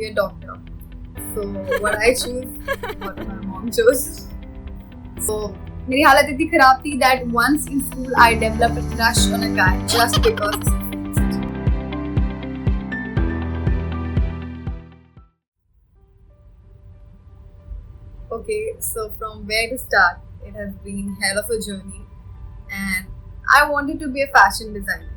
be a doctor. So what I choose, what my mom chose. So मेरी हालत इतनी खराब थी that once in school I developed a crush on a guy just because. Okay, so from where to start? It has been hell of a journey, and I wanted to be a fashion designer.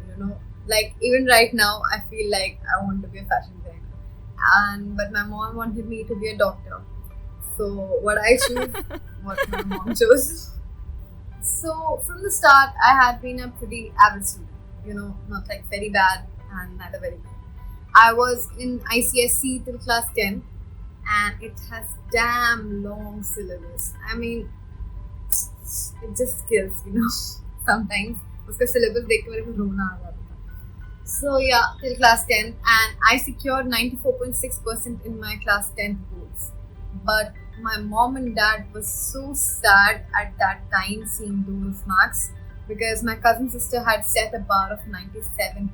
Like even right now, I feel like I want to be a fashion designer, but my mom wanted me to be a doctor. So what I choose, what my mom chose. So from the start, I had been a pretty average student. Not like very bad and neither very good. I was in ICSE till class 10, and it has damn long syllabus. I mean, it just kills. Sometimes उसका syllabus देख के मेरे को रोना आ जाता था. So yeah, till class 10, and I secured 94.6% in my class 10th boards. But my mom and dad was so sad at that time seeing those marks, because my cousin sister had set a bar of 97%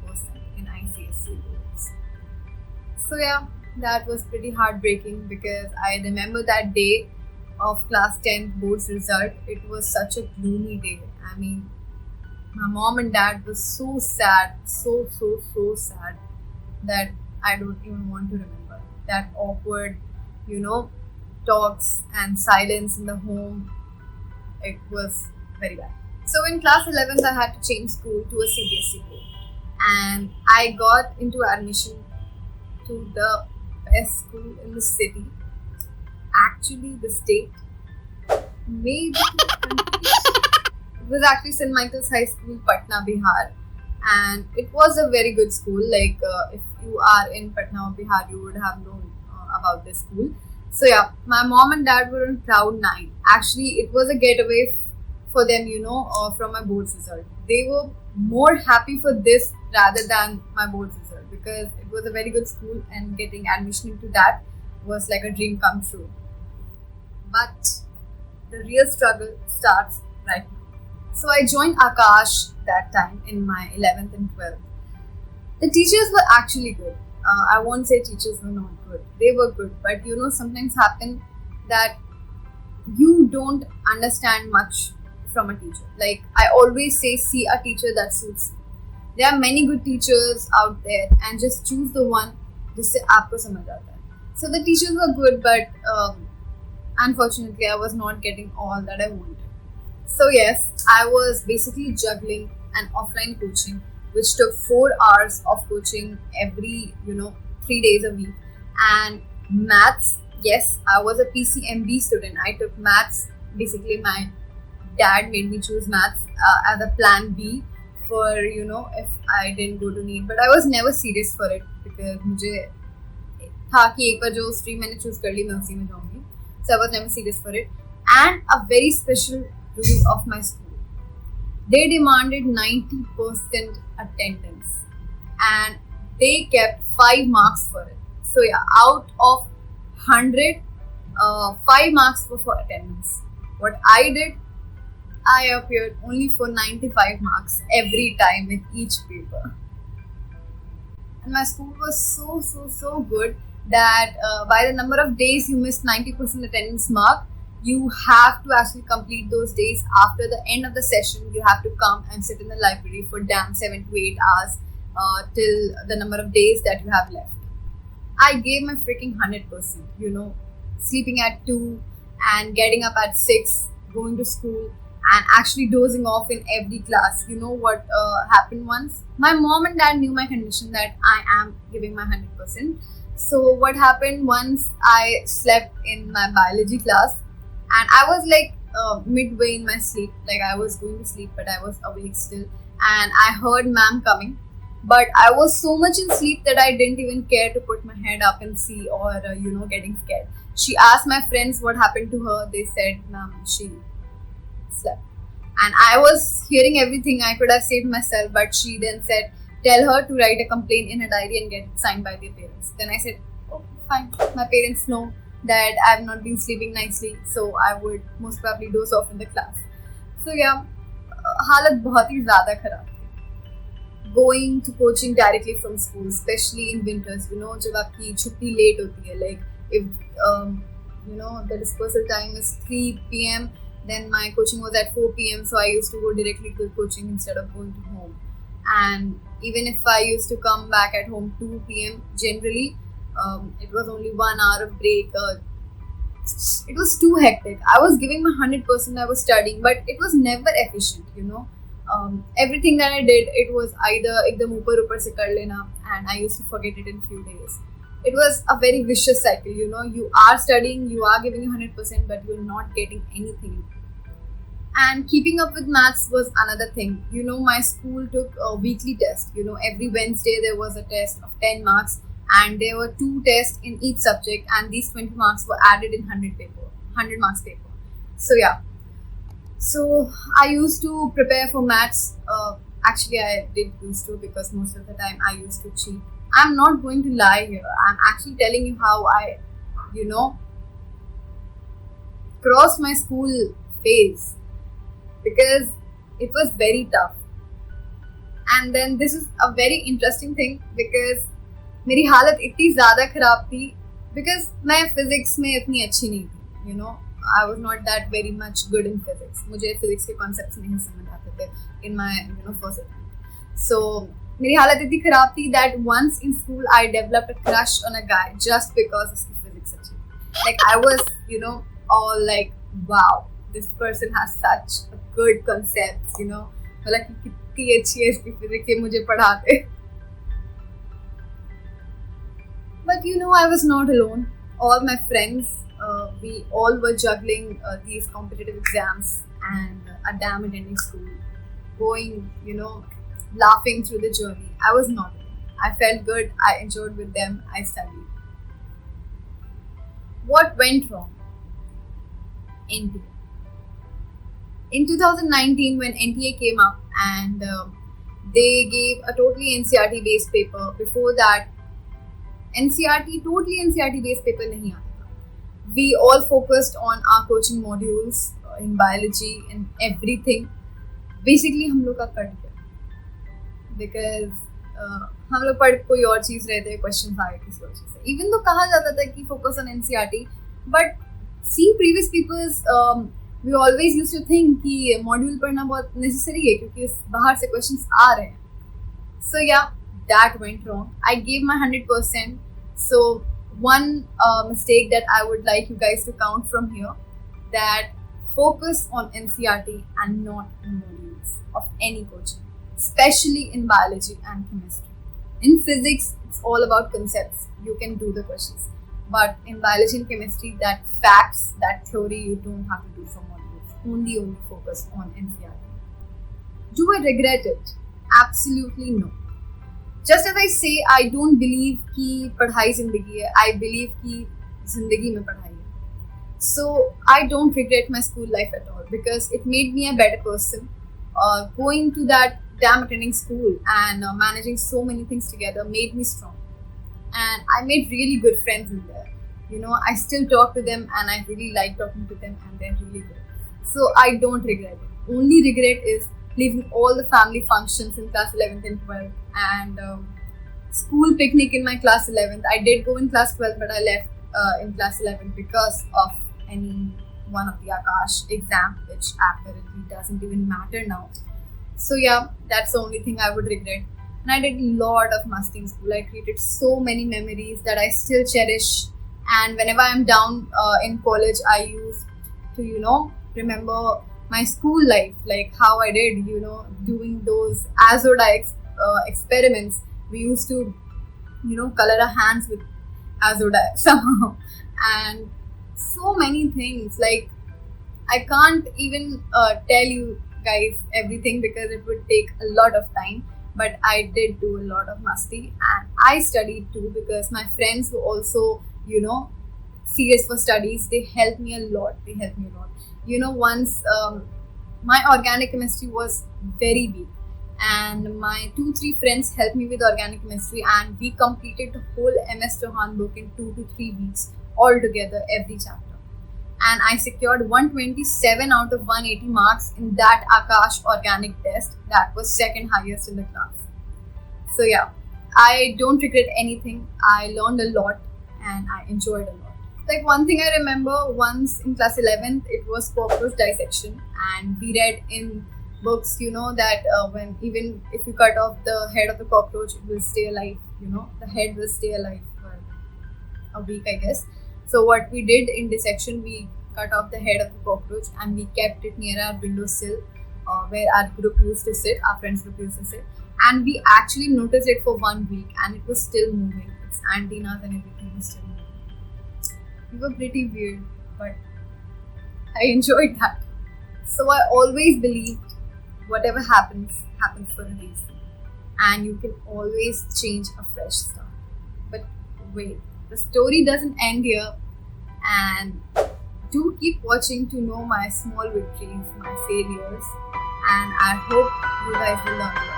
in ICSE boards. So yeah, that was pretty heartbreaking, because I remember that day of class 10 boards result. It was such a gloomy day. I mean, my mom and dad was so sad, so sad, that I don't even want to remember. That awkward, talks and silence in the home. It was very bad. So in class 11th, I had to change school to a CBSE board, and I got into admission to the best school in the city. Actually, the state. Maybe it was actually St. Michael's High School, Patna, Bihar, and it was a very good school. Like if you are in Patna or Bihar, you would have known about this school. So yeah, my mom and dad were on cloud 9. Actually, it was a getaway for them, from my board's result. They were more happy for this rather than my board's result, because it was a very good school and getting admission into that was like a dream come true. But the real struggle starts right now. So I joined Akash that time in my 11th and 12th. The teachers were actually good. I won't say teachers were not good. They were good, but sometimes happen that you don't understand much from a teacher. Like I always say, see a teacher that suits you. There are many good teachers out there, and just choose the one जिससे आपको समझ आता है. So the teachers were good, but unfortunately I was not getting all that I wanted. So yes, I was basically juggling an offline coaching, which took 4 hours of coaching every 3 days a week, and maths. Yes, I was a PCMB student. I took maths. Basically, my dad made me choose maths as a plan B for if I didn't go to NEET. But I was never serious for it, because मुझे था कि एक बार जो stream मैंने choose कर ली मैं उसी में जाऊँगी. So I was never serious for it. And a very special rule of my school. They demanded 90% attendance, and they kept 5 marks for it. So yeah, out of 100, 5 marks were for attendance. What I did, I appeared only for 95 marks every time in each paper. And my school was so good that by the number of days you missed 90% attendance mark, you have to actually complete those days. After the end of the session, you have to come and sit in the library for damn 7 to 8 hours till the number of days that you have left. I gave my freaking 100%, sleeping at 2 and getting up at 6, going to school and actually dozing off in every class. You know what happened once? My mom and dad knew my condition, that I am giving my 100%. So what happened once, I slept in my biology class, and I was like midway in my sleep, like I was going to sleep but I was awake still, and I heard ma'am coming, but I was so much in sleep that I didn't even care to put my head up and see, or getting scared. She asked my friends what happened to her. They said, ma'am, she slept. And I was hearing everything. I could have saved myself, but she then said, tell her to write a complaint in a diary and get it signed by their parents. Then I said, oh, fine. My parents know that I have not been sleeping nicely, so I would most probably doze off in the class. So yeah, हालत बहुत ही ज़्यादा खराब थी. going to coaching directly from school, especially in winters, जब आपकी छुट्टी late होती है, like if the dispersal time is 3 p.m., then my coaching was at 4 p.m., so I used to go directly to coaching instead of going to home. And even if I used to come back at home 2 p.m., generally it was only 1 hour of break. It was too hectic. I was giving my 100%, I was studying, but it was never efficient, everything that I did, it was either ekdam upar se kar lena, and I used to forget it in few days. It was a very vicious cycle, you are studying, you are giving 100%, but you're not getting anything. And keeping up with maths was another thing. My school took a weekly test. Every Wednesday there was a test of 10 marks, and there were 2 tests in each subject, and these 20 marks were added in 100 marks paper. So yeah. So I used to prepare for maths. Actually, I did used to, because most of the time I used to cheat. I'm not going to lie here. I'm actually telling you how I, crossed my school phase, because it was very tough. And then this is a very interesting thing, because मेरी हालत इतनी ज़्यादा ख़राब थी, because मैं physics में इतनी अच्छी नहीं थी, I was not that very much good in physics. मुझे physics के concepts नहीं समझ आते थे in my first attempt. So मेरी हालत इतनी ख़राब थी that once in school I developed a crush on a guy just because उसकी physics अच्छी थी. Like I was all like, wow, this person has such a good concepts, मतलब कि कितनी अच्छी है इसकी physics, ये मुझे पढ़ाते. But I was not alone. All my friends, we all were juggling these competitive exams and a damn attending school, going, laughing through the journey. I was not alone. I felt good. I enjoyed with them. I studied. What went wrong? NTA. In 2019, when NTA came up and they gave a totally NCERT based paper. Before that, totally NCERT based paper nahi aata tha. We all focused on our coaching modules in biology and everything. Basically, हम लोग का cut गया, because हम लोग पढ़ कोई और चीज़ रहे थे, क्वेश्चन आए किसी और चीज़ से. Even though कहा जाता था कि focus on NCERT, but see previous people's, we always used to think कि मॉड्यूल पढ़ना बहुत necessary है, क्योंकि बाहर से questions आ रहे हैं. So yeah, that went wrong. I gave my 100%. So one mistake that I would like you guys to count from here, that focus on NCERT and not in modules of any coaching, especially in biology and chemistry. In physics, it's all about concepts. You can do the questions. But in biology and chemistry, that facts, that theory, you don't have to do from modules. Only focus on NCERT. Do I regret it? Absolutely no. Just as I say, I don't believe कि पढ़ाई जिंदगी है. I believe कि जिंदगी में पढ़ाई है. So I don't regret my school life at all, because it made me a better person. Going to that damn attending school and managing so many things together made me strong. And I made really good friends in there. I still talk to them, and I really like talking to them, and they're really good. So I don't regret it. Only regret is leaving all the family functions in class 11th and 12th, and school picnic in my class 11th. I did go in class 12th, but I left in class 11th because of any one of the Akash exam, which apparently doesn't even matter now. So yeah, that's the only thing I would regret. And I did a lot of musty in school. I created so many memories that I still cherish. And whenever I'm down in college, I used to, remember my school life, like how I did, doing those azodite experiments. We used to, color our hands with azodite somehow. And so many things. Like, I can't even tell you guys everything, because it would take a lot of time. But I did do a lot of musty, and I studied too, because my friends were also, serious for studies. They helped me a lot. Once my organic chemistry was very weak, and my 2-3 friends helped me with organic chemistry, and we completed the whole MS Chauhan book in 2 to 3 weeks all together, every chapter. And I secured 127 out of 180 marks in that Akash organic test. That was second highest in the class. So yeah, I don't regret anything. I learned a lot and I enjoyed a lot. Like one thing I remember once in class 11th, it was cockroach dissection, and we read in books, that when even if you cut off the head of the cockroach, it will stay alive. The head will stay alive for a week, I guess. So what we did in dissection, we cut off the head of the cockroach and we kept it near our windowsill, where our group used to sit, our friends group used to sit, and we actually noticed it for 1 week, and it was still moving. Its antennas and everything was still moving. We were pretty weird, but I enjoyed that. So I always believed whatever happens, happens for a reason. And you can always change a fresh start. But wait, the story doesn't end here. And do keep watching to know my small victories, my failures. And I hope you guys will learn a lot.